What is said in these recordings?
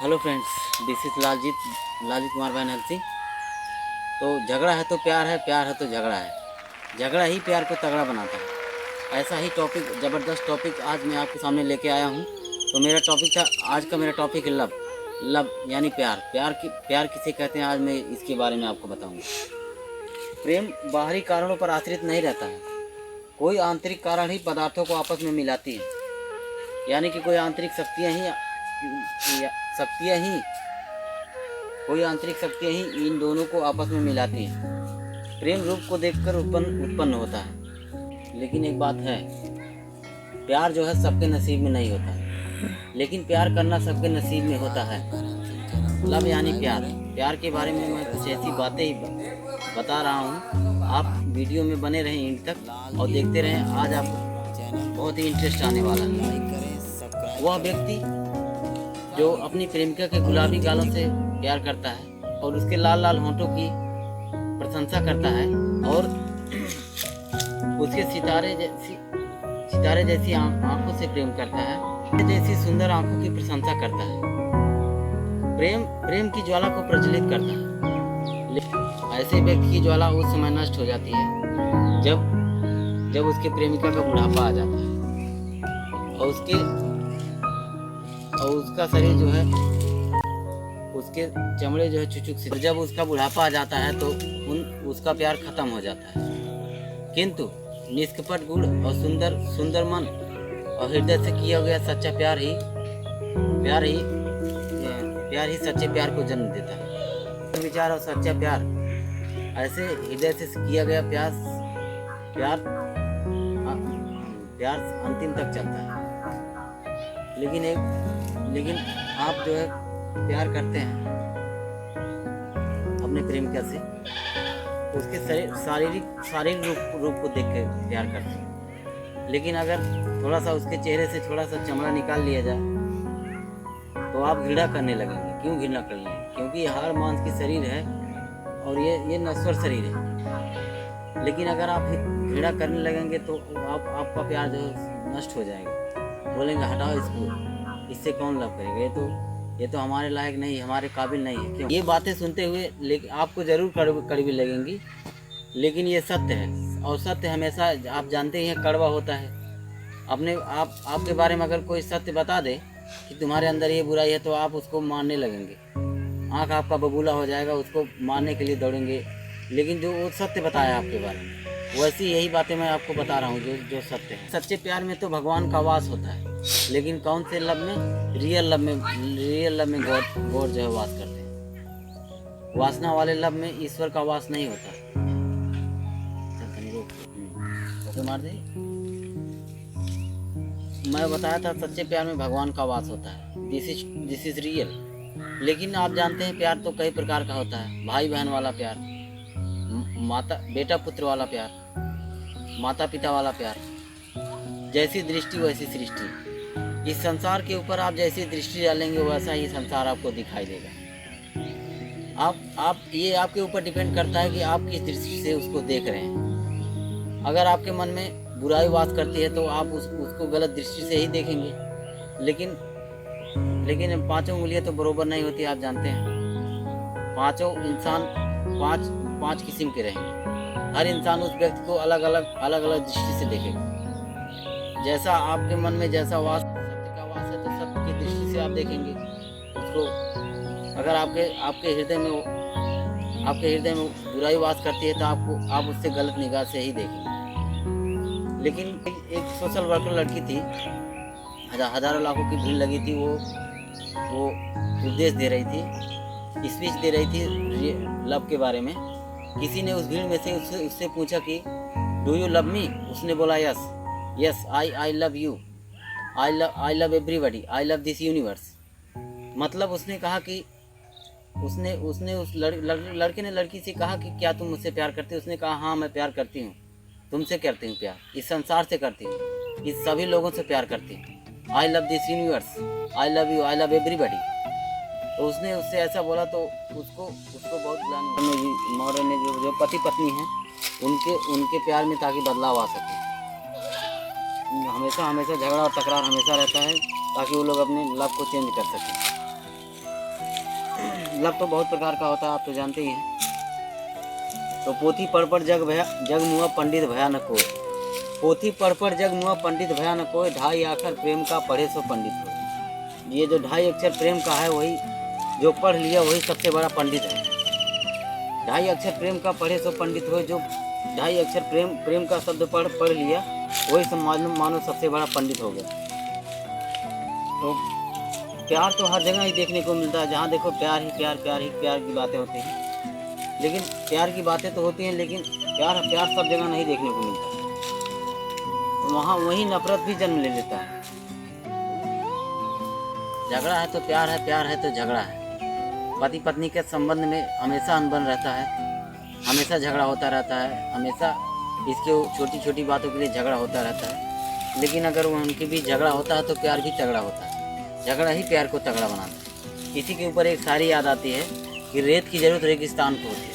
Hello friends, this is Laljeet Kumar भाई नरसी। तो झगड़ा है तो प्यार है, प्यार है तो झगड़ा है, झगड़ा ही प्यार को तगड़ा बनाता है। ऐसा ही टॉपिक, ज़बरदस्त टॉपिक आज मैं आपके सामने लेके आया हूँ। तो मेरा टॉपिक था, आज का मेरा टॉपिक है लव। लव यानी प्यार। प्यार किसे कहते हैं, आज मैं इसके बारे में आपको बताऊँगा। प्रेम बाहरी कारणों पर आश्रित नहीं रहता है। कोई आंतरिक कारण ही पदार्थों को आपस में मिलाती है। यानी कि कोई आंतरिक शक्तियाँ ही इन दोनों को आपस में मिलाती हैं। प्रेम रूप को देखकर उत्पन्न होता है। लेकिन एक बात है, प्यार जो है सबके नसीब में नहीं होता है, लेकिन प्यार करना सबके नसीब में होता है। लव यानी प्यार के बारे में मैं कुछ ऐसी बातें ही बता रहा हूँ। आप वीडियो में बने रहें एंड तक और देखते रहें। आज आपको बहुत ही इंटरेस्ट आने वाला है। वह व्यक्ति जो अपनी प्रेमिका के गुलाबी गालों से प्यार करता है और उसके लाल लाल होंठों की प्रशंसा करता है और उसके सितारे जैसी आंखों से प्रेम करता है, जैसी सुंदर आंखों की प्रशंसा करता है। प्रेम की ज्वाला को प्रज्वलित करता है। लेकिन ऐसे व्यक्ति की ज्वाला उस समय नष्ट हो जाती है जब उसके प्रेमिका का बुढ़ापा आ जाता है और उसका शरीर जो है, उसके चमड़े जो है चुचुक से, जब उसका बुढ़ापा आ जाता है तो उसका प्यार खत्म हो जाता है। किंतु निष्कपट गुण और सुंदर मन और हृदय से किया गया सच्चा प्यार ही सच्चे प्यार को जन्म देता है। विचार और सच्चा प्यार, ऐसे हृदय से किया गया प्यार अंतिम तक चलता है। लेकिन आप जो है प्यार करते हैं अपने प्रेमिका से, उसके शारीरिक रूप को देख के प्यार करते हैं। लेकिन अगर थोड़ा सा उसके चेहरे से थोड़ा सा चमड़ा निकाल लिया जाए तो आप घृणा करने लगेंगे। क्यों घृणा कर लेंगे? क्योंकि हाड़ मांस की शरीर है और ये नश्वर शरीर है। लेकिन अगर आप घृणा करने लगेंगे तो आपका प्यार जो नष्ट हो जाएगा। बोलेंगे हटाओ इसको, इससे कौन लव करेगा, ये तो हमारे लायक नहीं, हमारे काबिल नहीं है। क्यों? ये बातें सुनते हुए लेकिन आपको ज़रूर कड़वी लगेंगी, लेकिन ये सत्य है। और सत्य हमेशा, आप जानते ही हैं, कड़वा होता है। आपके बारे में अगर कोई सत्य बता दे कि तुम्हारे अंदर ये बुराई है तो आप उसको मानने लगेंगे। आँख आपका बबूला हो जाएगा, उसको मारने के लिए दौड़ेंगे। लेकिन जो वो सत्य बताया आपके बारे में, वैसी यही बातें मैं आपको बता रहा हूँ जो सत्य है। सच्चे प्यार में तो भगवान का वास होता है, लेकिन कौन से लव में? रियल लव में गॉड जो है वास करते हैं। वासना वाले लव में ईश्वर का वास नहीं होता। तो मार दे। मैं बताया था सच्चे प्यार में भगवान का वास होता है। This is real. लेकिन आप जानते हैं प्यार तो कई प्रकार का होता है। भाई बहन वाला प्यार, माता बेटा पुत्र वाला प्यार, माता पिता वाला प्यार। जैसी दृष्टि वैसी सृष्टि। इस संसार के ऊपर आप जैसी दृष्टि डालेंगे वैसा ही संसार आपको दिखाई देगा। ये आपके ऊपर डिपेंड करता है कि आप किस दृष्टि से उसको देख रहे हैं। अगर आपके मन में बुराई वास करती है तो आप उसको गलत दृष्टि से ही देखेंगे। लेकिन पांचों उंगलियां तो बरोबर नहीं होती, आप जानते हैं। पांचों इंसान पांच किस्म के रहेंगे। हर इंसान उस व्यक्ति को अलग अलग दृष्टि से देखेगा। जैसा आपके मन में जैसा सत्य का वास है तो सत्य की दृष्टि से आप देखेंगे उसको। अगर आपके हृदय में बुराई वास करती है तो आप उससे गलत निगाह से ही देखेंगे। लेकिन एक सोशल वर्कर लड़की थी, हजारों लाखों की भीड़ लगी थी। वो उपदेश दे रही थी, स्पीच दे रही थी लव के बारे में। किसी ने उस भीड़ में से उससे पूछा कि डू यू लव मी? उसने बोला yes I love you, I love everybody, I love this universe. मतलब उसने कहा कि उसने उस लड़के ने लड़की से कहा कि क्या तुम मुझसे प्यार करती हो? उसने कहा हाँ मैं प्यार करती हूँ, तुमसे करती हूँ प्यार, इस संसार से करती हूँ, इस सभी लोगों से प्यार करती हूँ। I love this universe, I love you, I love everybody. तो उसने उससे ऐसा बोला तो उसको बहुत मॉडर्न ने जो पति पत्नी हैं उनके प्यार में ताकि बदलाव आ सके। हमेशा झगड़ा और तकरार हमेशा रहता है ताकि वो लोग अपने लव को चेंज कर सकें। लव तो बहुत प्रकार का होता है, आप तो जानते ही हैं। तो पोथी पढ़ जग मुआ पंडित भया न कोय, पोथी पढ़ जग मुआ पंडित भया न कोय, ढाई अक्षर प्रेम का पढ़े सो पंडित हो। ये जो 2.5 अक्षर प्रेम का है, वही जो पढ़ लिया वही सबसे बड़ा पंडित है। 2.5 अक्षर प्रेम का पढ़े सो पंडित हो, जो 2.5 अक्षर प्रेम का शब्द पढ़ लिया वही सब मानो सबसे बड़ा पंडित हो गया। तो प्यार तो हर जगह ही देखने को मिलता है, जहाँ देखो प्यार ही प्यार की बातें होती हैं। लेकिन प्यार की बातें तो होती हैं, लेकिन प्यार सब जगह नहीं देखने को मिलता। वहाँ वही नफरत भी जन्म ले लेता है। झगड़ा है तो प्यार है तो झगड़ा है। पति पत्नी के संबंध में हमेशा अनबन रहता है, हमेशा झगड़ा होता रहता है, हमेशा इसके छोटी छोटी बातों के लिए झगड़ा होता रहता है। लेकिन अगर उनके बीच झगड़ा होता है तो प्यार भी तगड़ा होता है। झगड़ा ही प्यार को तगड़ा बनाता है। इसी के ऊपर एक शायरी याद आती है कि रेत की जरूरत रेगिस्तान को होती है,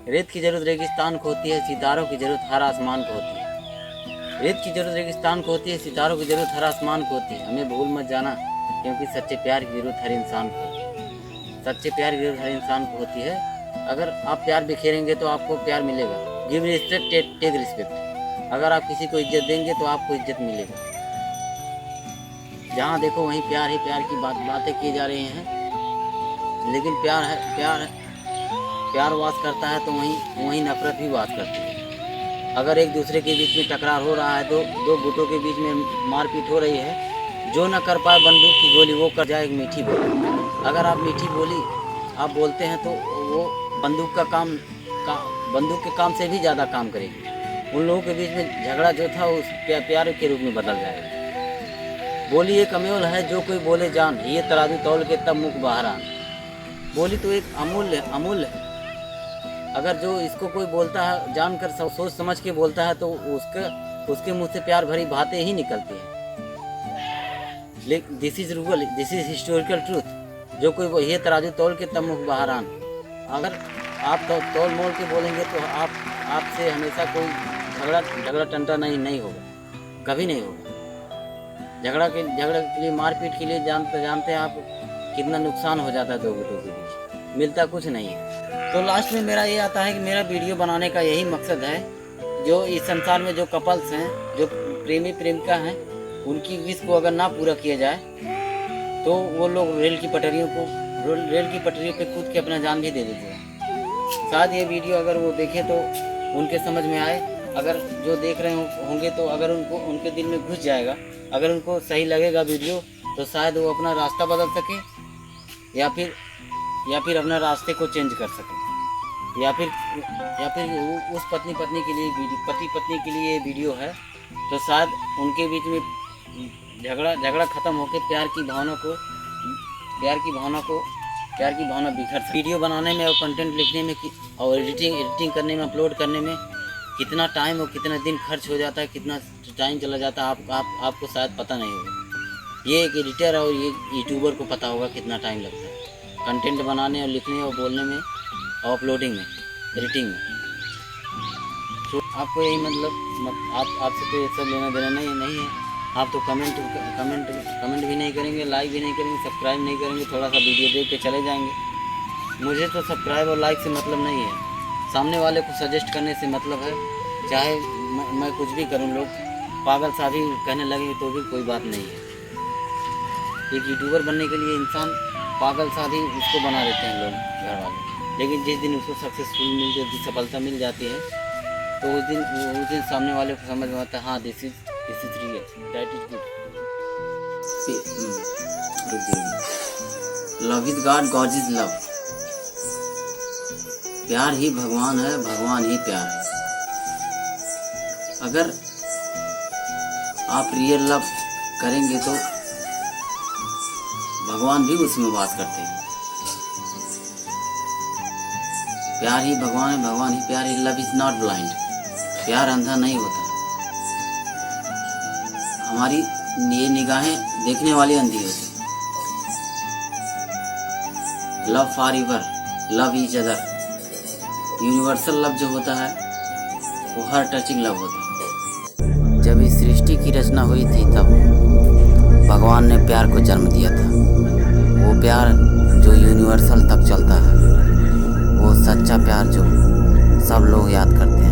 रेत की जरूरत रेगिस्तान को होती है, सितारों की जरूरत हर आसमान को होती है। रेत की जरूरत रेगिस्तान को होती है, सितारों की जरूरत हर आसमान को होती है। हमें भूल मत जाना, क्योंकि सच्चे प्यार की जरूरत हर इंसान को होती है। सच्चे प्यार की जरूरत हर इंसान को होती है। अगर आप प्यार बिखेरेंगे तो आपको प्यार मिलेगा। Give respect take respect. अगर आप किसी को इज्जत देंगे तो आपको इज्जत मिलेगा। जहाँ देखो वहीं प्यार ही प्यार की बातें की जा रही हैं। लेकिन प्यार वास करता है तो वहीं नफरत भी वास करती है। अगर एक दूसरे के बीच में टकरार हो रहा है, दो गुटों के बीच में मारपीट हो रही है, जो न कर पाए बंदूक की गोली वो कर जाए एक मीठी बोली। अगर आप मीठी बोली आप बोलते हैं तो वो बंदूक के काम से भी ज़्यादा काम करेगी। उन लोगों के बीच में झगड़ा जो था उस प्यार के रूप में बदल जाएगा। बोली एक अमूल्य है, जो कोई बोले जान, ये तराजू तौल के तब मुख बाहर आन। बोली तो एक अमूल्य है। अगर जो इसको कोई बोलता है जानकर सोच समझ के बोलता है तो उसके मुंह से प्यार भरी बातें ही निकलती हैं। लेकिन दिस इज हिस्टोरिकल ट्रूथ। जो कोई ये तराजू तौल के तब मुख बाहर आन। अगर आप तौल मोल के बोलेंगे तो आपसे हमेशा कोई झगड़ा टंटा नहीं होगा, कभी नहीं होगा। झगड़ा के लिए मारपीट के लिए जानते हैं आप कितना नुकसान हो जाता है दो गुटों के बीच, मिलता कुछ नहीं है। तो लास्ट में मेरा ये आता है कि मेरा वीडियो बनाने का यही मकसद है, जो इस संसार में जो कपल्स हैं, जो प्रेमी प्रेमिका हैं, उनकी विश को अगर ना पूरा किया जाए तो वो लोग रेल की पटरियों पे कूद के अपना जान भी दे देते हैं। शायद ये वीडियो अगर वो देखें तो उनके समझ में आए। अगर जो देख रहे होंगे तो अगर उनके दिल में घुस जाएगा, अगर उनको सही लगेगा वीडियो, तो शायद वो अपना रास्ता बदल सके या फिर अपना रास्ते को चेंज कर सके, या फिर उस पति पत्नी के लिए ये वीडियो है, तो शायद उनके बीच में झगड़ा खत्म होकर प्यार की भावना बिखर। वीडियो बनाने में और कंटेंट लिखने में और एडिटिंग करने में, अपलोड करने में कितना टाइम और कितना दिन खर्च हो जाता है, कितना टाइम चला जाता है, आपको शायद पता नहीं होगा। ये एक एडिटर और ये यूट्यूबर को पता होगा कितना टाइम लगता है कंटेंट बनाने और लिखने और बोलने में और अपलोडिंग में, एडिटिंग में। तो आपको यही मतलब आपसे तो ये सब लेना देना नहीं है। आप तो कमेंट भी नहीं करेंगे, लाइक भी नहीं करेंगे, सब्सक्राइब नहीं करेंगे, थोड़ा सा वीडियो देख के चले जाएंगे। मुझे तो सब्सक्राइब और लाइक से मतलब नहीं है, सामने वाले को सजेस्ट करने से मतलब है। चाहे मैं कुछ भी करूं, लोग पागल सा भी कहने लगेंगे तो भी कोई बात नहीं है। एक यूट्यूबर बनने के लिए इंसान पागल सा भी उसको बना देते हैं लोग, घर वाले। लेकिन जिस दिन उसको सक्सेसफुल मिल जाती, सफलता मिल जाती है, तो उस दिन सामने वाले को समझ में आता है, हाँ this is real, that is good. Love is God, God is love. प्यार ही भगवान है, भगवान ही प्यार है। अगर आप रियल लव करेंगे तो भगवान भी उसमें वास करते हैं। प्यार ही भगवान है, भगवान ही प्यार है। Love is not blind. प्यार अंधा नहीं होता। हमारी ये निगाहें देखने वाली अंधी होती। Love for ever, love each other. Universal love जो होता है वो हर टचिंग लव होता है। जब इस सृष्टि की रचना हुई थी तब भगवान ने प्यार को जन्म दिया था। वो प्यार जो यूनिवर्सल तक चलता है, वो सच्चा प्यार जो सब लोग याद करते हैं।